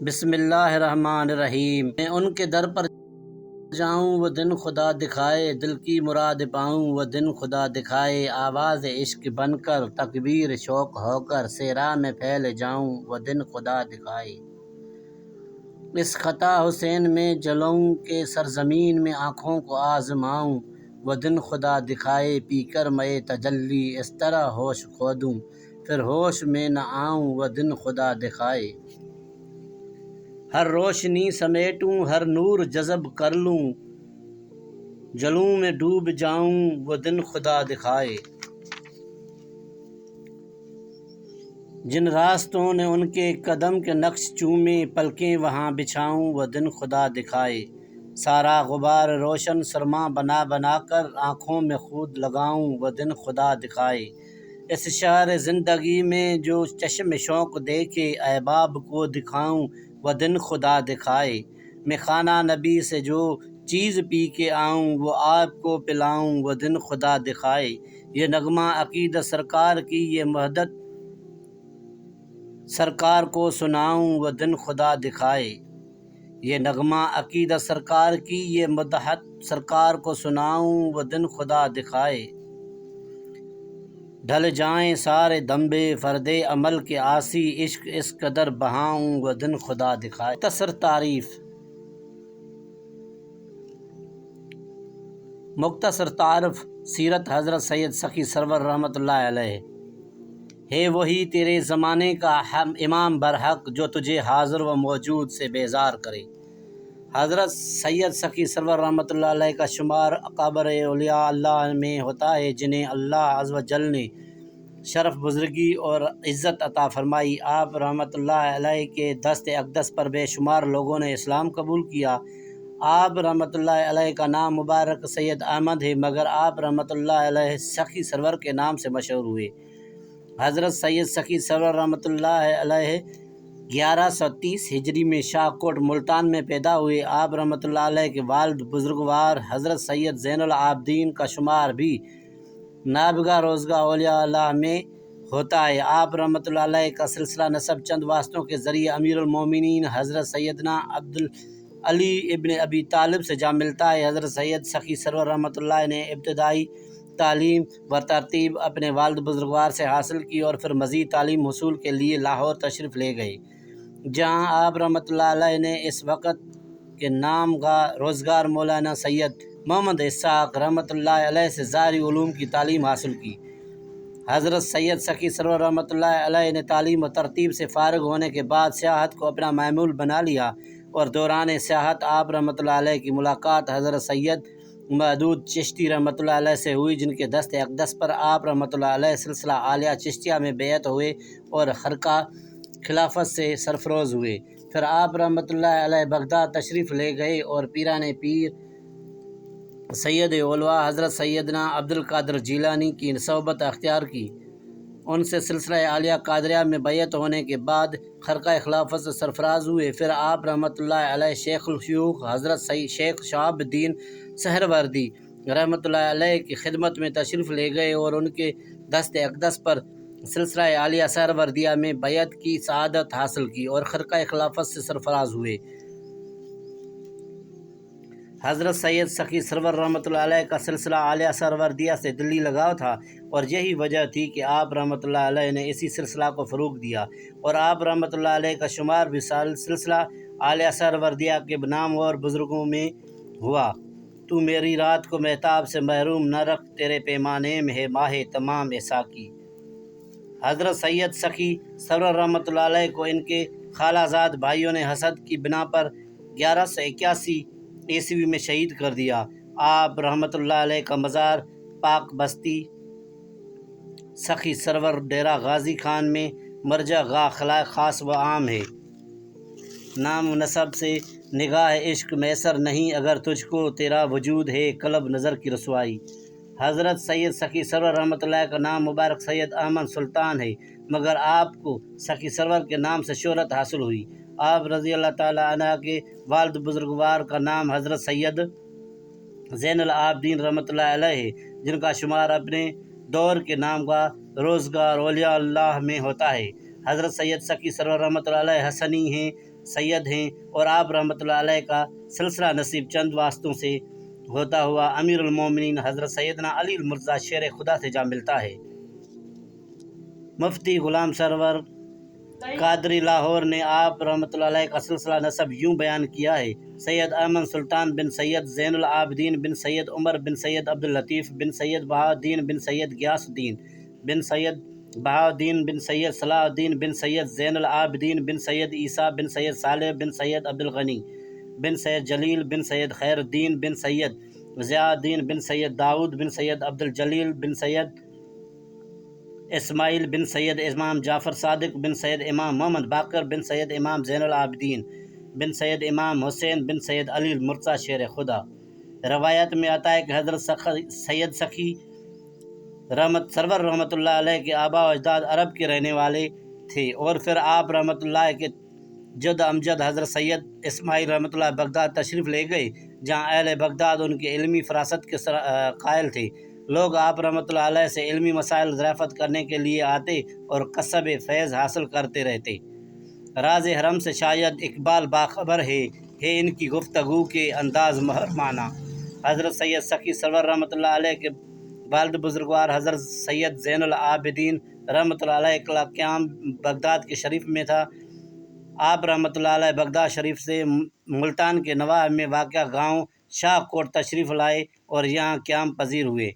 بسم اللہ الرحمن الرحیم۔ میں ان کے در پر جاؤں وہ دن خدا دکھائے، دل کی مراد پاؤں وہ دن خدا دکھائے، آواز عشق بن کر تکبیر شوق ہو کر صحرا میں پھیل جاؤں وہ دن خدا دکھائے۔ اس خطا حسین میں جلوں کہ سرزمین میں آنکھوں کو آزماؤں وہ دن خدا دکھائے، پی کر مے تجلی اس طرح ہوش کھو دوں پھر ہوش میں نہ آؤں وہ دن خدا دکھائے۔ ہر روشنی سمیٹوں ہر نور جذب کر لوں، جلوں میں ڈوب جاؤں وہ دن خدا دکھائے۔ جن راستوں نے ان کے قدم کے نقش چومے، پلکیں وہاں بچھاؤں وہ دن خدا دکھائے۔ سارا غبار روشن سرما بنا بنا کر آنکھوں میں خود لگاؤں وہ دن خدا دکھائے۔ اس شہر زندگی میں جو چشم شوق دیکھے، احباب کو دکھاؤں وہ دن خدا دکھائے۔ میں خانہ نبی سے جو چیز پی کے آؤں وہ آپ کو پلاؤں وہ دن خدا دکھائے۔ یہ نغمہ عقیدت سرکار کی یہ مدحت سرکار کو سناؤں وہ دن خدا دکھائے۔ یہ نغمہ عقیدت سرکار کی یہ مدحت سرکار کو سناؤں وہ دن خدا دکھائے۔ ڈھل جائیں سارے دھمبے فرد عمل کے عاصی، عشق اس قدر بہاؤں وہ دن خدا دکھائے۔ مختصر تعارف سیرت حضرت سید سخی سرور رحمۃ اللہ علیہ۔ ہے وہی تیرے زمانے کا امام برحق جو تجھے حاضر و موجود سے بیزار کرے۔ حضرت سید سخی سرور رحمۃ اللہ علیہ کا شمار اکابر اولیاء اللہ میں ہوتا ہے جنہیں اللہ عز و جل نے شرف بزرگی اور عزت عطا فرمائی۔ آپ رحمۃ اللہ علیہ کے دست اقدس پر بے شمار لوگوں نے اسلام قبول کیا۔ آپ رحمۃ اللہ علیہ کا نام مبارک سید احمد ہے، مگر آپ رحمۃ اللہ علیہ سخی سرور کے نام سے مشہور ہوئے۔ حضرت سید سخی سرور رحمۃ اللہ علیہ 1130 ہجری میں شاہ کوٹ ملتان میں پیدا ہوئے۔ آپ رحمۃ اللہ علیہ کے والد بزرگوار حضرت سید زین العابدین کا شمار بھی نابغہ روزگار اولیاء اللہ میں ہوتا ہے۔ آپ رحمۃ اللہ علیہ کا سلسلہ نسب چند واسطوں کے ذریعے امیر المومنین حضرت سیدنا علی ابن ابی طالب سے جا ملتا ہے۔ حضرت سید سخی سرور رحمۃ اللہ نے ابتدائی تعلیم و ترتیب اپنے والد بزرگوار سے حاصل کی اور پھر مزید تعلیم حصول کے لیے لاہور تشریف لے گئے، جہاں آپ رحمۃ اللہ علیہ نے اس وقت کے نامگاہ روزگار مولانا سید محمد اسحاق رحمۃ اللہ علیہ سے ظاہری علوم کی تعلیم حاصل کی۔ حضرت سید سخی سرور رحمۃ اللہ علیہ نے تعلیم و ترتیب سے فارغ ہونے کے بعد سیاحت کو اپنا معمول بنا لیا، اور دوران سیاحت آپ رحمۃ اللہ علیہ کی ملاقات حضرت سید محدود چشتی رحمۃ اللہ علیہ سے ہوئی، جن کے دست اقدس پر آپ رحمۃ اللہ علیہ سلسلہ عالیہ چشتیہ میں بیعت ہوئے اور خرقہ خلافت سے سرفروز ہوئے۔ پھر آپ رحمۃ اللہ علیہ بغداد تشریف لے گئے اور پیران پیر سید اولوا حضرت سیدنا عبد القادر جیلانی کی صحبت اختیار کی۔ ان سے سلسلہ عالیہ قادریہ میں بیعت ہونے کے بعد خرقہ خلافت سے سرفراز ہوئے۔ پھر آپ رحمۃ اللہ علیہ شیخ الشیوخ حضرت شیخ شہاب الدین سہروردی رحمۃ اللہ علیہ کی خدمت میں تشریف لے گئے اور ان کے دست اقدس پر سلسلہ عالیہ سہروردیہ میں بیعت کی سعادت حاصل کی اور خرقہ خلافت سے سرفراز ہوئے۔ حضرت سید سخی سرور رحمۃ اللہ علیہ کا سلسلہ عالیہ سہروردیہ سے دلی لگاؤ تھا، اور یہی وجہ تھی کہ آپ رحمۃ اللہ علیہ نے اسی سلسلہ کو فروغ دیا، اور آپ رحمۃ اللہ علیہ کا شمار بھی سلسلہ عالیہ سہروردیہ کے نام اور بزرگوں میں ہوا۔ تو میری رات کو مہتاب سے محروم نہ رکھ، تیرے پیمانے میں ہے ماہ تمام عیساکی۔ حضرت سید سخی سرور رحمۃ اللہ علیہ کو ان کے خالہ زاد بھائیوں نے حسد کی بنا پر 1181 عیسوی میں شہید کر دیا۔ آپ رحمۃ اللہ علیہ کا مزار پاک بستی سخی سرور ڈیرہ غازی خان میں مرجع گاہ خلائق خاص و عام ہے۔ نام و نسب سے نگاہ عشق میسر نہیں، اگر تجھ کو تیرا وجود ہے قلب نظر کی رسوائی۔ حضرت سید سخی سرور رحمۃ اللہ کا نام مبارک سید احمد سلطان ہے، مگر آپ کو سخی سرور کے نام سے شہرت حاصل ہوئی۔ آپ رضی اللہ تعالیٰ عنہ کے والد بزرگوار کا نام حضرت سید زین العابدین رحمۃ اللہ علیہ ہے، جن کا شمار اپنے دور کے نامگاہ روزگار اولیاء اللہ میں ہوتا ہے۔ حضرت سید سکی سرور رحمۃ اللہ علیہ حسنی ہیں، سید ہیں، اور آپ رحمۃ اللہ علیہ کا سلسلہ نصیب چند واسطوں سے ہوتا ہوا امیر المومنین حضرت سیدنا علی المرتضیٰ شیر خدا سے جا ملتا ہے۔ مفتی غلام سرور قادری لاہور نے آپ رحمۃ اللہ علیہ کا سلسلہ نسب یوں بیان کیا ہے: سید احمد سلطان بن سید زین العابدین بن سید عمر بن سید عبداللطیف بن سید بہاؤالدین بن سید غیاث الدین بن سید بہاؤالدین بن سید صلاح الدین بن سید زین العابدین بن سید عیسیٰ بن سید صالح بن سید عبدالغنی بن سید جلیل بن سید خیر الدین بن سید ضیاء الدین بن سید داؤد بن سید عبدالجلیل بن سید اسماعیل بن سید امام جعفر صادق بن سید امام محمد باقر بن سید امام زین العابدین بن سید امام حسین بن سید علی المرتضیٰ شیر خدا۔ روایت میں آتا ہے کہ حضرت سید سخی سرور رحمۃ اللہ علیہ کے آبا و اجداد عرب کے رہنے والے تھے، اور پھر آپ رحمۃ اللہ کے جد امجد حضرت سید اسماعیل رحمۃ اللہ بغداد تشریف لے گئے، جہاں اہل بغداد ان کے علمی فراست کے قائل تھے۔ لوگ آپ رحمۃ اللہ علیہ سے علمی مسائل دریافت کرنے کے لیے آتے اور کسب فیض حاصل کرتے رہتے۔ راز حرم سے شاید اقبال باخبر ہے ان کی گفتگو کے انداز محرمانہ۔ حضرت سید سخی سرور رحمۃ اللہ علیہ کے والد بزرگوار حضرت سید زین العابدین رحمۃ اللہ علیہ کا قیام بغداد کے شریف میں تھا۔ آپ رحمۃ اللہ علیہ بغداد شریف سے ملتان کے نواح میں واقع گاؤں شاہ کوٹ تشریف لائے اور یہاں قیام پذیر ہوئے۔